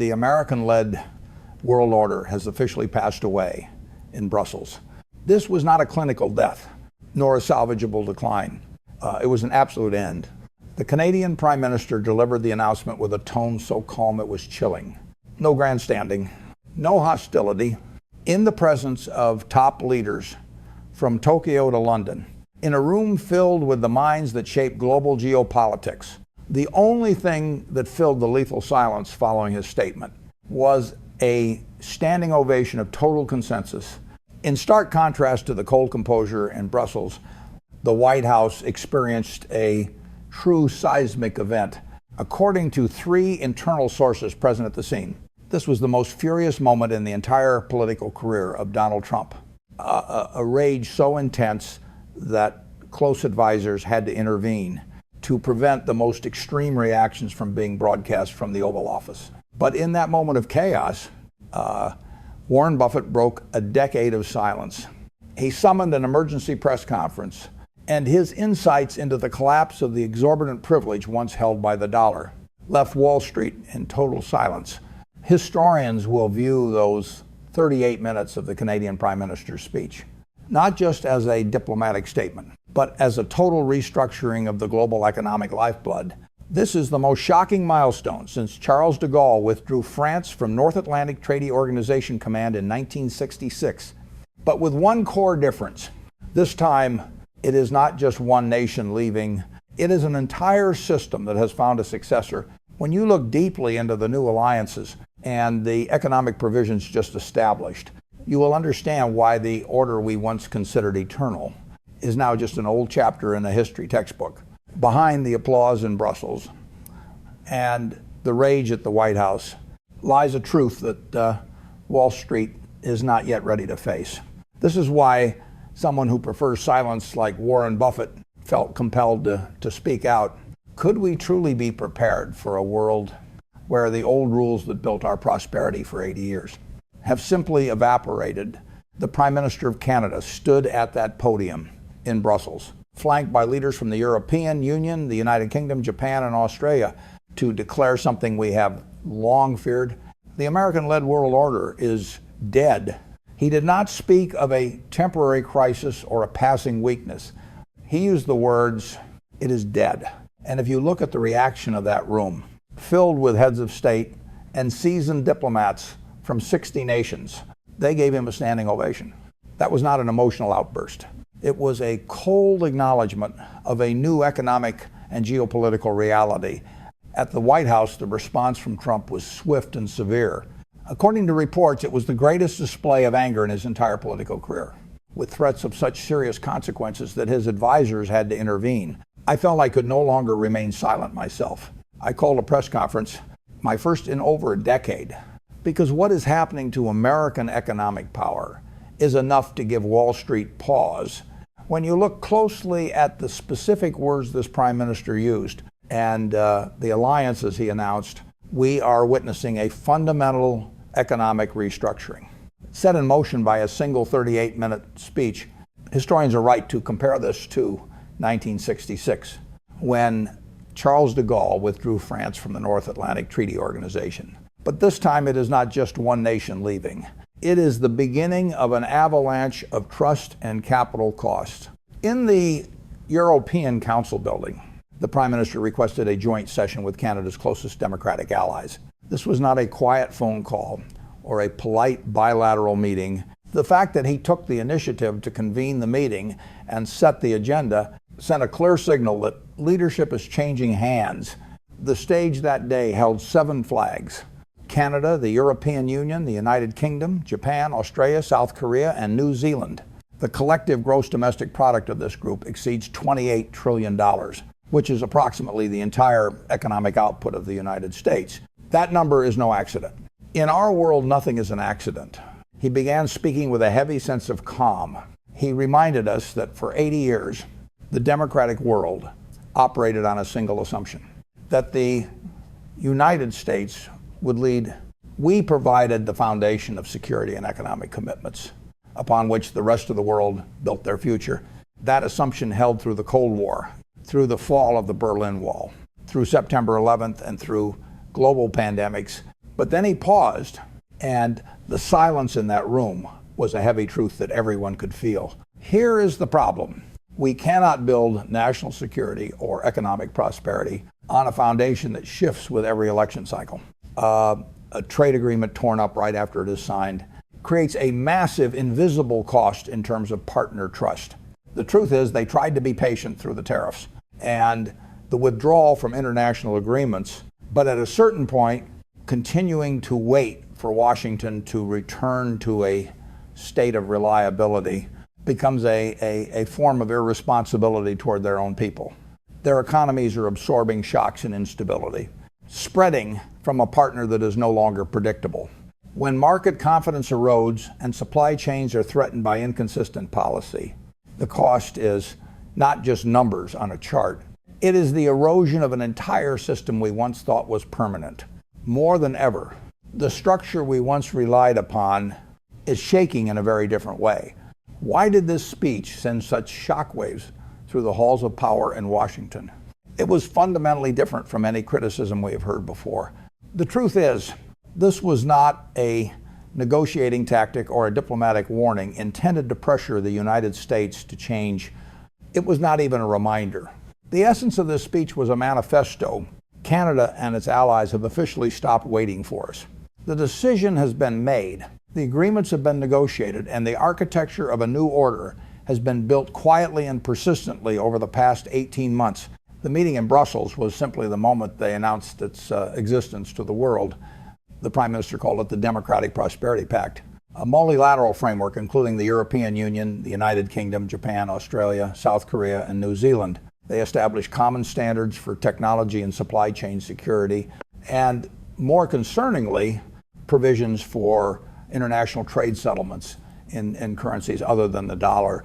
the American-led world order has officially passed away in Brussels. This was not a clinical death, nor a salvageable decline. It was an absolute end. The Canadian Prime Minister delivered the announcement with a tone so calm it was chilling. No grandstanding, no hostility, in the presence of top leaders from Tokyo to London, in a room filled with the minds that shape global geopolitics. The only thing that filled the lethal silence following his statement was a standing ovation of total consensus. In stark contrast to the cold composure in Brussels, the White House experienced a true seismic event. According to 3 internal sources present at the scene, this was the most furious moment in the entire political career of Donald Trump. A rage so intense that close advisors had to intervene to prevent the most extreme reactions from being broadcast from the Oval Office. But in that moment of chaos, Warren Buffett broke a decade of silence. He summoned an emergency press conference, and his insights into the collapse of the exorbitant privilege once held by the dollar left Wall Street in total silence. Historians will view those 38 minutes of the Canadian Prime Minister's speech not just as a diplomatic statement, but as a total restructuring of the global economic lifeblood. This is the most shocking milestone since Charles de Gaulle withdrew France from North Atlantic Treaty Organization Command in 1966. But with one core difference. This time, it is not just one nation leaving. It is an entire system that has found a successor. When you look deeply into the new alliances and the economic provisions just established, you will understand why the order we once considered eternal is now just an old chapter in a history textbook. Behind the applause in Brussels and the rage at the White House lies a truth that Wall Street is not yet ready to face. This is why someone who prefers silence like Warren Buffett felt compelled to speak out. Could we truly be prepared for a world where the old rules that built our prosperity for 80 years have simply evaporated? The Prime Minister of Canada stood at that podium in Brussels, flanked by leaders from the European Union, the United Kingdom, Japan, and Australia, to declare something we have long feared. The American-led world order is dead. He did not speak of a temporary crisis or a passing weakness. He used the words, "It is dead." And if you look at the reaction of that room, filled with heads of state and seasoned diplomats from 60 nations, they gave him a standing ovation. That was not an emotional outburst. It was a cold acknowledgement of a new economic and geopolitical reality. At the White House, the response from Trump was swift and severe. According to reports, it was the greatest display of anger in his entire political career, with threats of such serious consequences that his advisors had to intervene. I felt I could no longer remain silent myself. I called a press conference, my first in over a decade, because what is happening to American economic power is enough to give Wall Street pause. When you look closely at the specific words this Prime Minister used and the alliances he announced, we are witnessing a fundamental economic restructuring set in motion by a single 38-minute speech. Historians are right to compare this to 1966, when Charles de Gaulle withdrew France from the North Atlantic Treaty Organization. But this time it is not just one nation leaving. It is the beginning of an avalanche of trust and capital costs. In the European Council building, the Prime Minister requested a joint session with Canada's closest democratic allies. This was not a quiet phone call or a polite bilateral meeting. The fact that he took the initiative to convene the meeting and set the agenda sent a clear signal that leadership is changing hands. The stage that day held 7 flags: Canada, the European Union, the United Kingdom, Japan, Australia, South Korea, and New Zealand. The collective gross domestic product of this group exceeds $28 trillion, which is approximately the entire economic output of the United States. That number is no accident. In our world, nothing is an accident. He began speaking with a heavy sense of calm. He reminded us that for 80 years, the democratic world operated on a single assumption, that the United States would lead. We provided the foundation of security and economic commitments upon which the rest of the world built their future. That assumption held through the Cold War, through the fall of the Berlin Wall, through September 11th, and through global pandemics. But then he paused, and the silence in that room was a heavy truth that everyone could feel. Here is the problem. We cannot build national security or economic prosperity on a foundation that shifts with every election cycle. A trade agreement torn up right after it is signed creates a massive invisible cost in terms of partner trust. The truth is they tried to be patient through the tariffs and the withdrawal from international agreements, but at a certain point, continuing to wait for Washington to return to a state of reliability becomes a form of irresponsibility toward their own people. Their economies are absorbing shocks and instability, spreading from a partner that is no longer predictable. When market confidence erodes and supply chains are threatened by inconsistent policy, the cost is not just numbers on a chart. It is the erosion of an entire system we once thought was permanent. More than ever, the structure we once relied upon is shaking in a very different way. Why did this speech send such shockwaves through the halls of power in Washington? It was fundamentally different from any criticism we have heard before. The truth is, this was not a negotiating tactic or a diplomatic warning intended to pressure the United States to change. It was not even a reminder. The essence of this speech was a manifesto. Canada and its allies have officially stopped waiting for us. The decision has been made. The agreements have been negotiated, and the architecture of a new order has been built quietly and persistently over the past 18 months. The meeting in Brussels was simply the moment they announced its existence to the world. The Prime Minister called it the Democratic Prosperity Pact, a multilateral framework including the European Union, the United Kingdom, Japan, Australia, South Korea, and New Zealand. They established common standards for technology and supply chain security, and more concerningly, provisions for international trade settlements in currencies other than the dollar.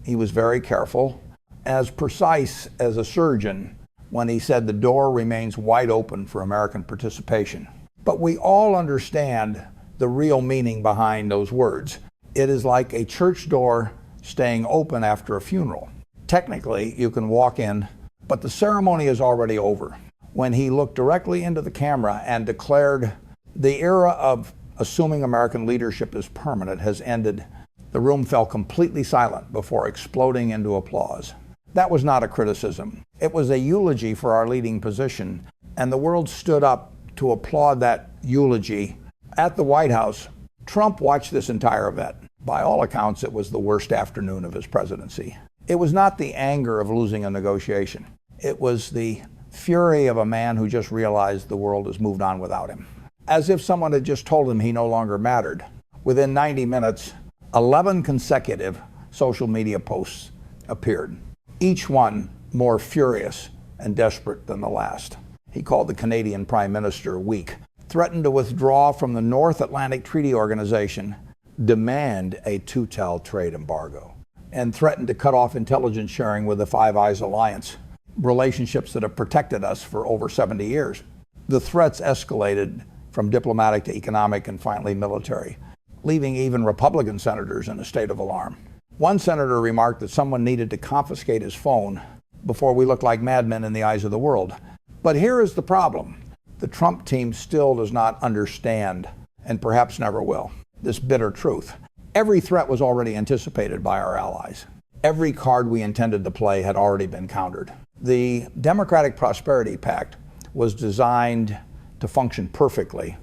He was very careful, as precise as a surgeon when he said the door remains wide open for American participation. But we all understand the real meaning behind those words. It is like a church door staying open after a funeral. Technically, you can walk in, but the ceremony is already over. When he looked directly into the camera and declared the era of assuming American leadership is permanent has ended, the room fell completely silent before exploding into applause. That was not a criticism. It was a eulogy for our leading position, and the world stood up to applaud that eulogy. At the White House, Trump watched this entire event. By all accounts, it was the worst afternoon of his presidency. It was not the anger of losing a negotiation. It was the fury of a man who just realized the world has moved on without him. As if someone had just told him he no longer mattered. Within 90 minutes, 11 consecutive social media posts appeared, each one more furious and desperate than the last. He called the Canadian Prime Minister weak, threatened to withdraw from the North Atlantic Treaty Organization, demand a two-tail trade embargo, and threatened to cut off intelligence sharing with the Five Eyes Alliance, relationships that have protected us for over 70 years. The threats escalated from diplomatic to economic and finally military, leaving even Republican senators in a state of alarm. One senator remarked that someone needed to confiscate his phone before we looked like madmen in the eyes of the world. But here is the problem. The Trump team still does not understand, and perhaps never will, this bitter truth. Every threat was already anticipated by our allies. Every card we intended to play had already been countered. The Democratic Prosperity Pact was designed to function perfectly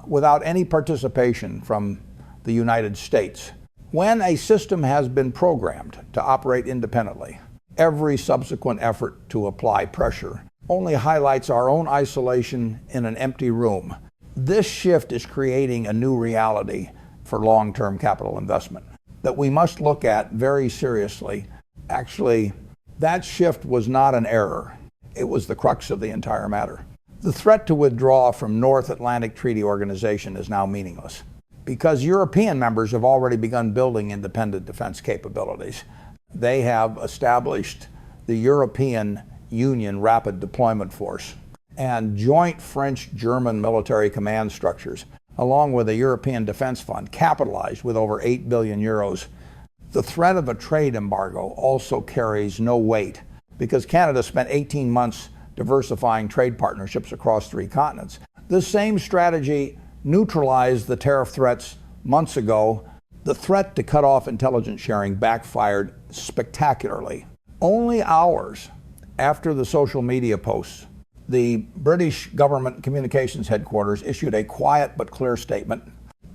without any participation from the United States. When a system has been programmed to operate independently, every subsequent effort to apply pressure only highlights our own isolation in an empty room. This shift is creating a new reality for long-term capital investment that we must look at very seriously. Actually, that shift was not an error. It was the crux of the entire matter. The threat to withdraw from North Atlantic Treaty Organization is now meaningless because European members have already begun building independent defense capabilities. They have established the European Union Rapid Deployment Force and joint French-German military command structures, along with a European Defense Fund capitalized with over 8 billion euros. The threat of a trade embargo also carries no weight because Canada spent 18 months diversifying trade partnerships across 3 continents. This same strategy neutralized the tariff threats months ago. The threat to cut off intelligence sharing backfired spectacularly. Only hours after the social media posts, the British government communications headquarters issued a quiet but clear statement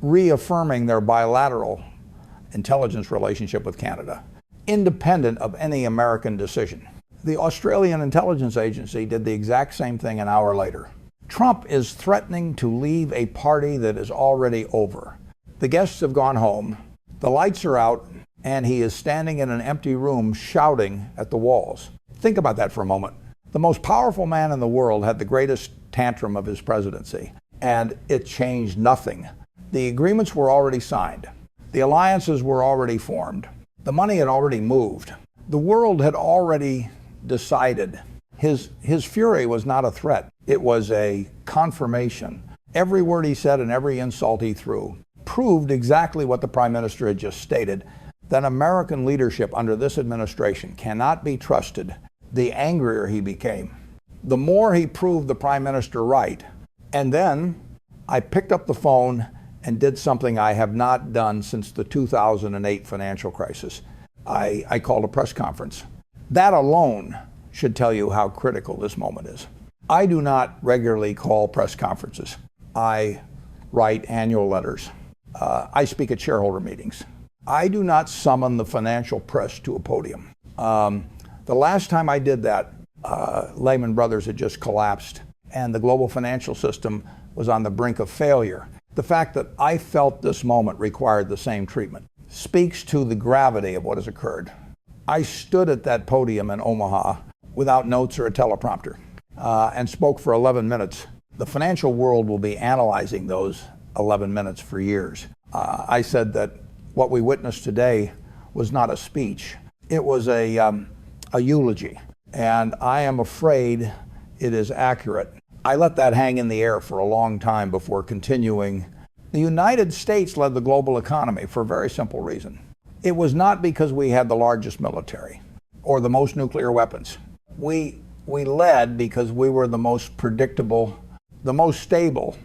reaffirming their bilateral intelligence relationship with Canada, independent of any American decision. The Australian Intelligence Agency did the exact same thing an hour later. Trump is threatening to leave a party that is already over. The guests have gone home, the lights are out, and he is standing in an empty room shouting at the walls. Think about that for a moment. The most powerful man in the world had the greatest tantrum of his presidency, and it changed nothing. The agreements were already signed. The alliances were already formed. The money had already moved. The world had already decided. His fury was not a threat. It was a confirmation. Every word he said and every insult he threw proved exactly what the Prime Minister had just stated, that American leadership under this administration cannot be trusted. The angrier he became, the more he proved the Prime Minister right. And then I picked up the phone and did something I have not done since the 2008 financial crisis. I called a press conference. That alone should tell you how critical this moment is. I do not regularly call press conferences. I write annual letters. I speak at shareholder meetings. I do not summon the financial press to a podium. The last time I did that, Lehman Brothers had just collapsed and the global financial system was on the brink of failure. The fact that I felt this moment required the same treatment speaks to the gravity of what has occurred. I stood at that podium in Omaha without notes or a teleprompter and spoke for 11 minutes. The financial world will be analyzing those 11 minutes for years. I said that what we witnessed today was not a speech. It was a eulogy, and I am afraid it is accurate. I let that hang in the air for a long time before continuing. The United States led the global economy for a very simple reason. It was not because we had the largest military or the most nuclear weapons. We led because we were the most predictable, the most stable,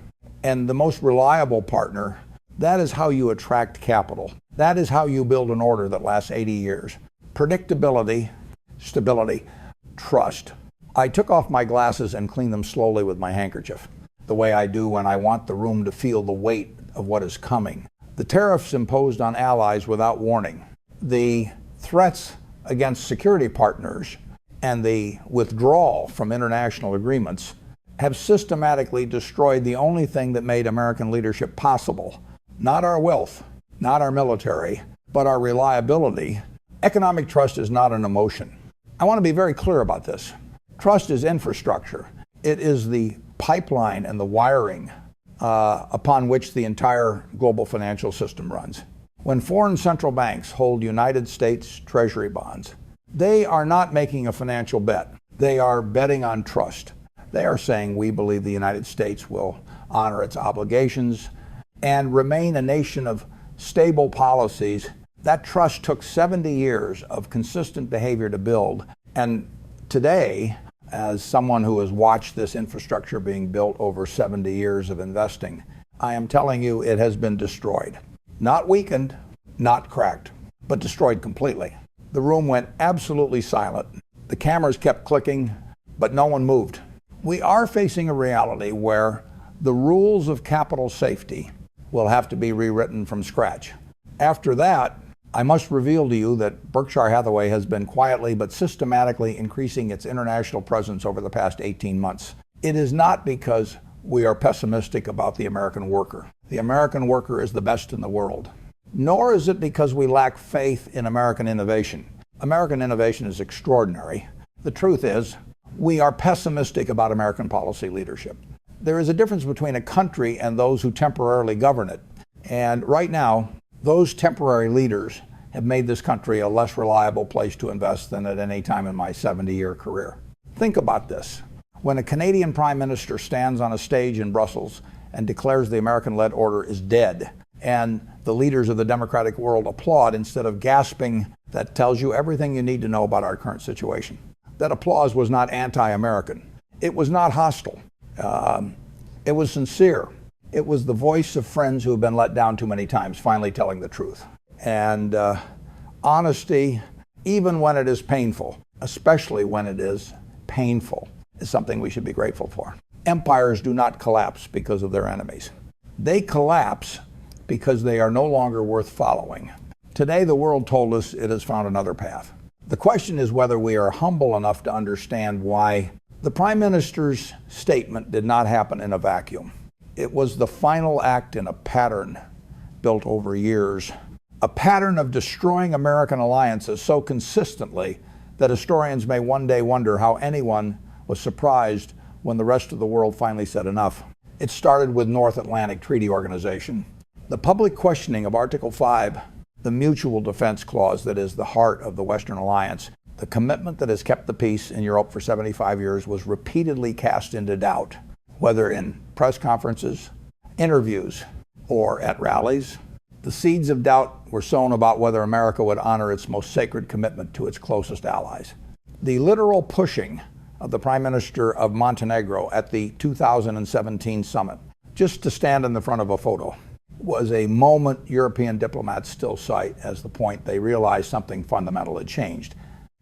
and the most reliable partner. That is how you attract capital. That is how you build an order that lasts 80 years. Predictability, stability, trust. I took off my glasses and cleaned them slowly with my handkerchief, the way I do when I want the room to feel the weight of what is coming. The tariffs imposed on allies without warning, the threats against security partners, and the withdrawal from international agreements have systematically destroyed the only thing that made American leadership possible. Not our wealth, not our military, but our reliability. Economic trust is not an emotion. I want to be very clear about this. Trust is infrastructure. It is the pipeline and the wiring upon which the entire global financial system runs. When foreign central banks hold United States Treasury bonds, they are not making a financial bet. They are betting on trust. They are saying, we believe the United States will honor its obligations and remain a nation of stable policies. That trust took 70 years of consistent behavior to build. And today, as someone who has watched this infrastructure being built over 70 years of investing, I am telling you it has been destroyed. Not weakened, not cracked, but destroyed completely. The room went absolutely silent. The cameras kept clicking, but no one moved. We are facing a reality where the rules of capital safety will have to be rewritten from scratch. After that, I must reveal to you that Berkshire Hathaway has been quietly but systematically increasing its international presence over the past 18 months. It is not because we are pessimistic about the American worker. The American worker is the best in the world. Nor is it because we lack faith in American innovation. American innovation is extraordinary. The truth is, we are pessimistic about American policy leadership. There is a difference between a country and those who temporarily govern it. And right now, those temporary leaders have made this country a less reliable place to invest than at any time in my 70-year career. Think about this. When a Canadian Prime Minister stands on a stage in Brussels and declares the American-led order is dead, and the leaders of the democratic world applaud instead of gasping, that tells you everything you need to know about our current situation. That applause was not anti-American. It was not hostile. It was sincere. It was the voice of friends who have been let down too many times, finally telling the truth. And honesty, even when it is painful, especially when it is painful, is something we should be grateful for. Empires do not collapse because of their enemies. They collapse because they are no longer worth following. Today, the world told us it has found another path. The question is whether we are humble enough to understand why the Prime Minister's statement did not happen in a vacuum. It was the final act in a pattern built over years, a pattern of destroying American alliances so consistently that historians may one day wonder how anyone was surprised when the rest of the world finally said enough. It started with North Atlantic Treaty Organization. The public questioning of Article 5, the mutual defense clause that is the heart of the Western alliance, the commitment that has kept the peace in Europe for 75 years, was repeatedly cast into doubt, whether in press conferences, interviews, or at rallies. The seeds of doubt were sown about whether America would honor its most sacred commitment to its closest allies. The literal pushing of the Prime Minister of Montenegro at the 2017 summit, just to stand in the front of a photo, was a moment European diplomats still cite as the point they realized something fundamental had changed.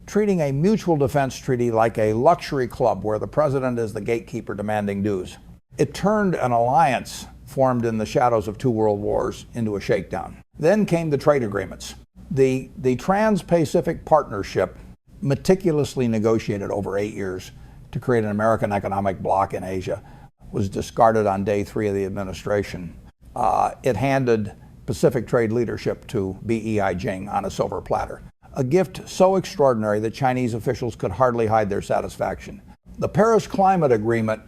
Treating a mutual defense treaty like a luxury club where the president is the gatekeeper demanding dues. It turned an alliance formed in the shadows of two world wars into a shakedown. Then came the trade agreements. The Trans-Pacific Partnership, meticulously negotiated over 8 years to create an American economic bloc in Asia, was discarded on day 3 of the administration. It handed Pacific trade leadership to BEI Jing on a silver platter, a gift so extraordinary that Chinese officials could hardly hide their satisfaction. The Paris Climate Agreement,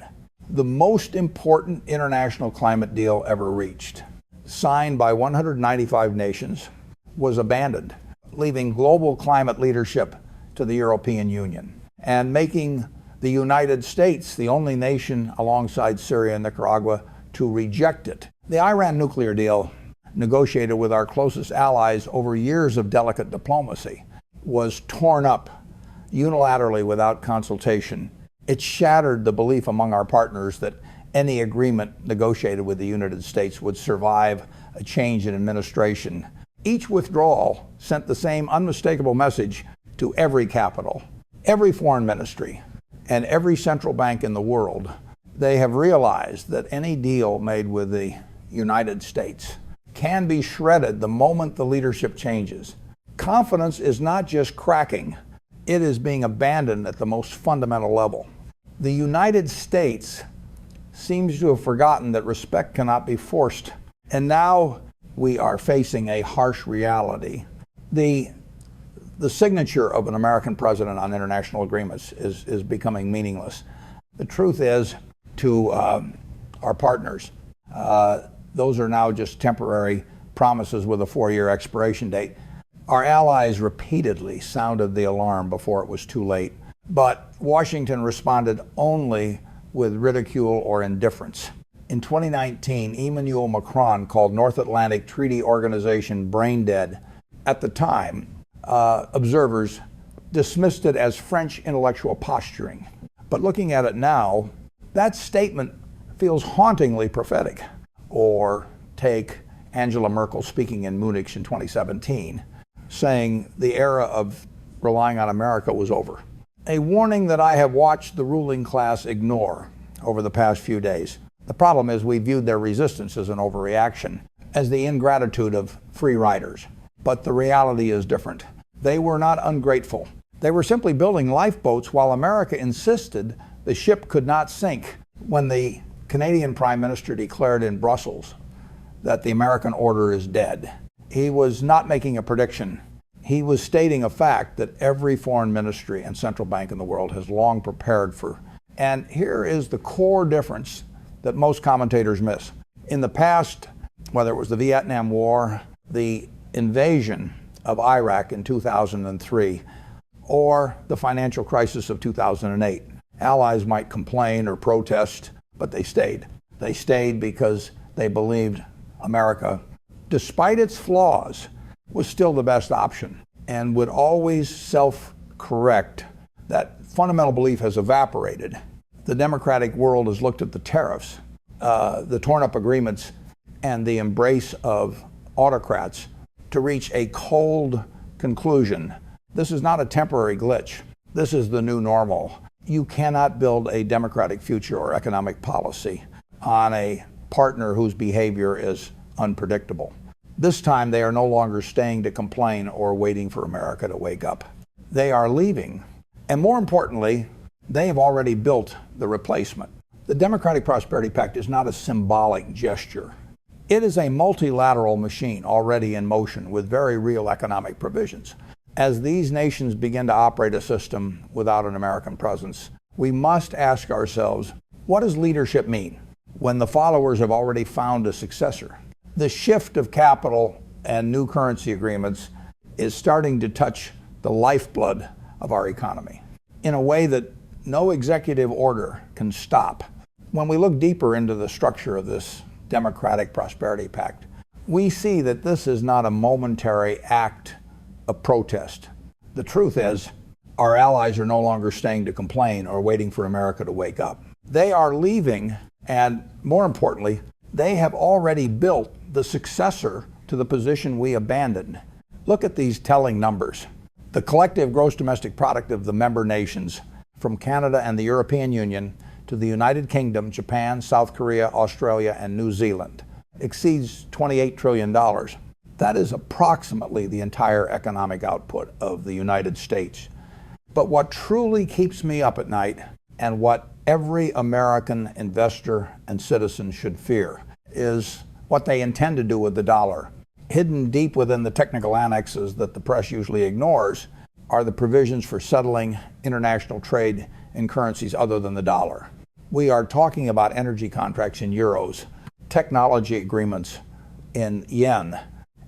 the most important international climate deal ever reached, signed by 195 nations, was abandoned, leaving global climate leadership to the European Union and making the United States the only nation alongside Syria and Nicaragua to reject it. The Iran nuclear deal, negotiated with our closest allies over years of delicate diplomacy, was torn up unilaterally without consultation. It shattered the belief among our partners that any agreement negotiated with the United States would survive a change in administration. Each withdrawal sent the same unmistakable message to every capital, every foreign ministry, and every central bank in the world. They have realized that any deal made with the United States can be shredded the moment the leadership changes. Confidence is not just cracking, it is being abandoned at the most fundamental level. The United States seems to have forgotten that respect cannot be forced, and now we are facing a harsh reality. The signature of an American president on international agreements is becoming meaningless. The truth is, to our partners, those are now just temporary promises with a 4-year expiration date. Our allies repeatedly sounded the alarm before it was too late, but Washington responded only with ridicule or indifference. In 2019, Emmanuel Macron called North Atlantic Treaty Organization brain dead. At the time, observers dismissed it as French intellectual posturing. But looking at it now, that statement feels hauntingly prophetic. Or take Angela Merkel speaking in Munich in 2017, saying the era of relying on America was over. A warning that I have watched the ruling class ignore over the past few days. The problem is we viewed their resistance as an overreaction, as the ingratitude of free riders. But the reality is different. They were not ungrateful. They were simply building lifeboats while America insisted the ship could not sink. When the Canadian Prime Minister declared in Brussels that the American order is dead, he was not making a prediction. He was stating a fact that every foreign ministry and central bank in the world has long prepared for. And here is the core difference that most commentators miss. In the past, whether it was the Vietnam War, the invasion of Iraq in 2003, or the financial crisis of 2008, allies might complain or protest, but they stayed. They stayed because they believed America, despite its flaws, was still the best option and would always self-correct. That fundamental belief has evaporated. The democratic world has looked at the tariffs the torn up agreements and the embrace of autocrats to reach a cold conclusion. This is not a temporary glitch. This is the new normal. You cannot build a democratic future or economic policy on a partner whose behavior is unpredictable. This time they are no longer staying to complain or waiting for America to wake up. They are leaving. And more importantly, they have already built the replacement. The Democratic Prosperity Pact is not a symbolic gesture. It is a multilateral machine already in motion with very real economic provisions. As these nations begin to operate a system without an American presence, we must ask ourselves, what does leadership mean when the followers have already found a successor? The shift of capital and new currency agreements is starting to touch the lifeblood of our economy in a way that no executive order can stop. When we look deeper into the structure of this Democratic Prosperity Pact, we see that this is not a momentary act of protest. The truth is, our allies are no longer staying to complain or waiting for America to wake up. They are leaving, and more importantly, they have already built the successor to the position we abandoned. Look at these telling numbers. The collective gross domestic product of the member nations, from Canada and the European Union to the United Kingdom, Japan, South Korea, Australia, and New Zealand, exceeds $28 trillion. That is approximately the entire economic output of the United States. But what truly keeps me up at night, and what every American investor and citizen should fear, is what they intend to do with the dollar. Hidden deep within the technical annexes that the press usually ignores are the provisions for settling international trade in currencies other than the dollar. We are talking about energy contracts in euros, technology agreements in yen,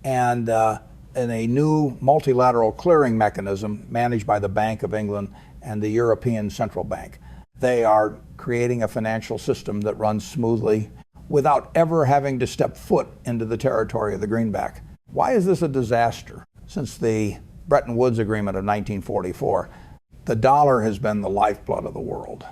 and in a new multilateral clearing mechanism managed by the Bank of England and the European Central Bank. They are creating a financial system that runs smoothly without ever having to step foot into the territory of the greenback. Why is this a disaster? Since the Bretton Woods Agreement of 1944, the dollar has been the lifeblood of the world.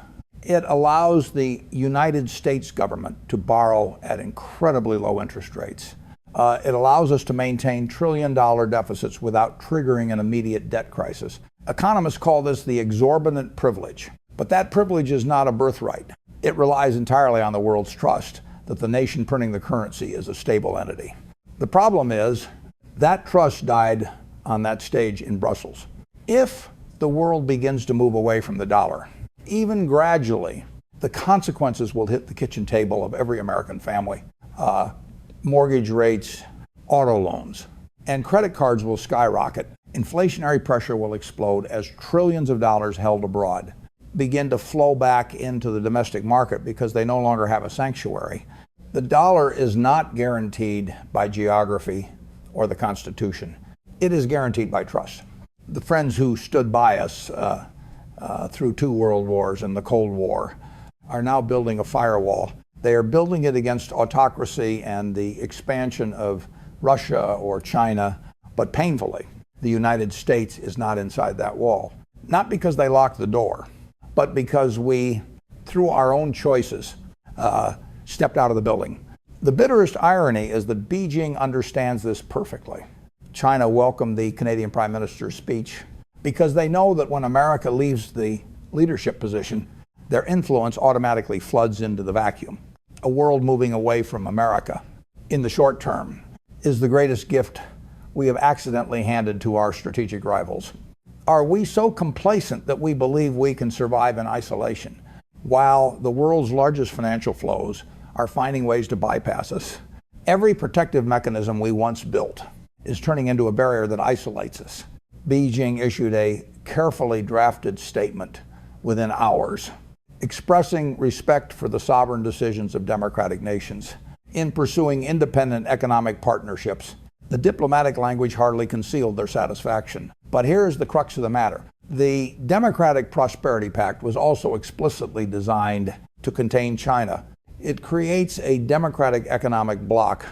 It allows the United States government to borrow at incredibly low interest rates. It allows us to maintain trillion-dollar deficits without triggering an immediate debt crisis. Economists call this the exorbitant privilege. But that privilege is not a birthright. It relies entirely on the world's trust that the nation printing the currency is a stable entity. The problem is that trust died on that stage in Brussels. If the world begins to move away from the dollar, even gradually, the consequences will hit the kitchen table of every American family. Mortgage rates, auto loans, and credit cards will skyrocket. Inflationary pressure will explode as trillions of dollars held abroad begin to flow back into the domestic market because they no longer have a sanctuary. The dollar is not guaranteed by geography or the Constitution. It is guaranteed by trust. The friends who stood by us through 2 world wars and the Cold War are now building a firewall. They are building it against autocracy and the expansion of Russia or China, but painfully, the United States is not inside that wall. Not because they locked the door, but because we, through our own choices, stepped out of the building. The bitterest irony is that Beijing understands this perfectly. China welcomed the Canadian Prime Minister's speech because they know that when America leaves the leadership position, their influence automatically floods into the vacuum. A world moving away from America in the short term is the greatest gift we have accidentally handed to our strategic rivals. Are we so complacent that we believe we can survive in isolation while the world's largest financial flows are finding ways to bypass us? Every protective mechanism we once built is turning into a barrier that isolates us. Beijing issued a carefully drafted statement within hours, expressing respect for the sovereign decisions of democratic nations in pursuing independent economic partnerships. The diplomatic language hardly concealed their satisfaction. But here's the crux of the matter. The Democratic Prosperity Pact was also explicitly designed to contain China. It creates a democratic economic bloc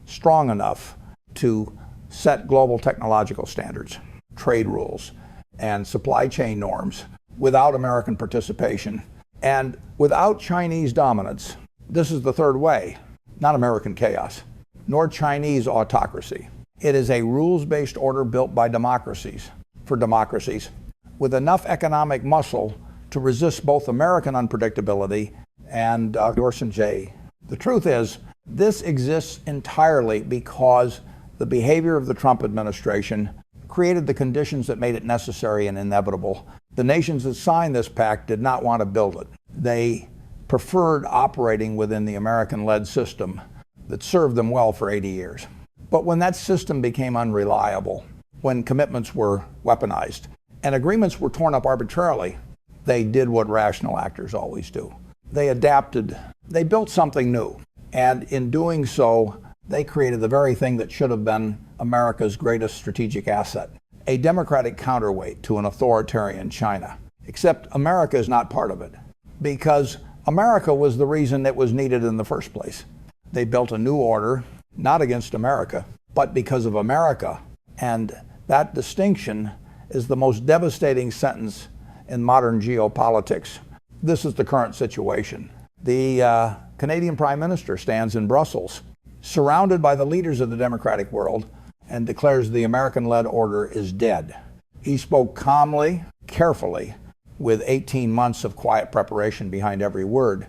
strong enough to set global technological standards, trade rules, and supply chain norms without American participation. And without Chinese dominance, This is the third way, not American chaos, nor Chinese autocracy. It is a rules-based order built by democracies, for democracies, with enough economic muscle to resist both American unpredictability and Orson J. The truth is, this exists entirely because the behavior of the Trump administration created the conditions that made it necessary and inevitable. The nations that signed this pact did not want to build it. They preferred operating within the American-led system that served them well for 80 years. But when that system became unreliable, when commitments were weaponized, and agreements were torn up arbitrarily, they did what rational actors always do. They adapted. They built something new. And in doing so, they created the very thing that should have been America's greatest strategic asset, a democratic counterweight to an authoritarian China. Except America is not part of it, because America was the reason it was needed in the first place. They built a new order, not against America, but because of America. And that distinction is the most devastating sentence in modern geopolitics. This is the current situation. The Canadian Prime Minister stands in Brussels, surrounded by the leaders of the democratic world, and declares the American-led order is dead. He spoke calmly, carefully, with 18 months of quiet preparation behind every word.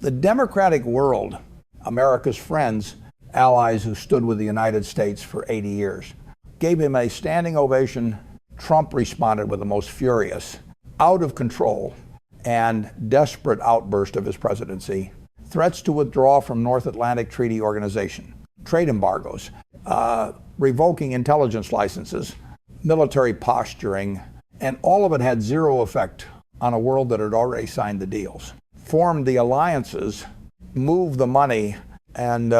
The democratic world, America's friends, allies who stood with the United States for 80 years, gave him a standing ovation. Trump responded with the most furious, out of control, and desperate outburst of his presidency. Threats to withdraw from North Atlantic Treaty Organization, trade embargoes, revoking intelligence licenses, military posturing, and all of it had zero effect on a world that had already signed the deals, formed the alliances, moved the money, and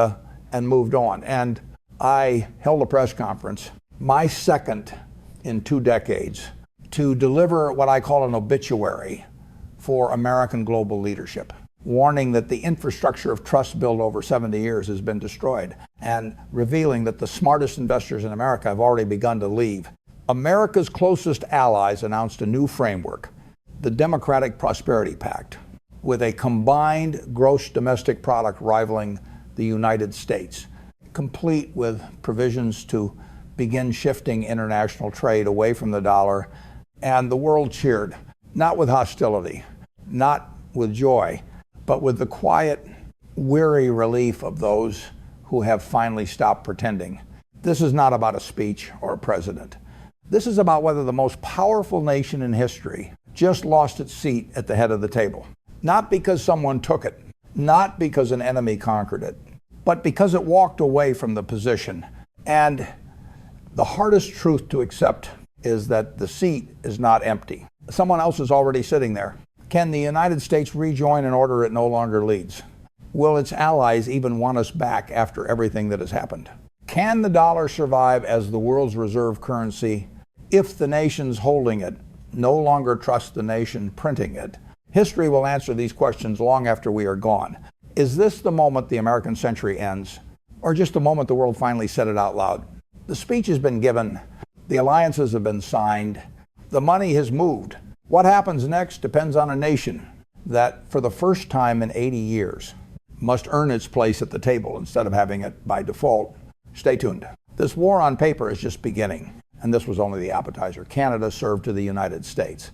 moved on. And I held a press conference, my second in 2 decades, to deliver what I call an obituary for American global leadership, warning that the infrastructure of trust built over 70 years has been destroyed, and revealing that the smartest investors in America have already begun to leave. America's closest allies announced a new framework, the Democratic Prosperity Pact, with a combined gross domestic product rivaling the United States, complete with provisions to begin shifting international trade away from the dollar. And the world cheered, not with hostility, not with joy, but with the quiet, weary relief of those who have finally stopped pretending. This is not about a speech or a president. This is about whether the most powerful nation in history just lost its seat at the head of the table. Not because someone took it, not because an enemy conquered it, but because it walked away from the position. And the hardest truth to accept is that the seat is not empty. Someone else is already sitting there. Can the United States rejoin an order it no longer leads? Will its allies even want us back after everything that has happened? Can the dollar survive as the world's reserve currency if the nations holding it no longer trust the nation printing it? History will answer these questions long after we are gone. Is this the moment the American century ends, or just the moment the world finally said it out loud? The speech has been given, the alliances have been signed, the money has moved. What happens next depends on a nation that, for the first time in 80 years, must earn its place at the table instead of having it by default. Stay tuned. This war on paper is just beginning, and this was only the appetizer. Canada served to the United States.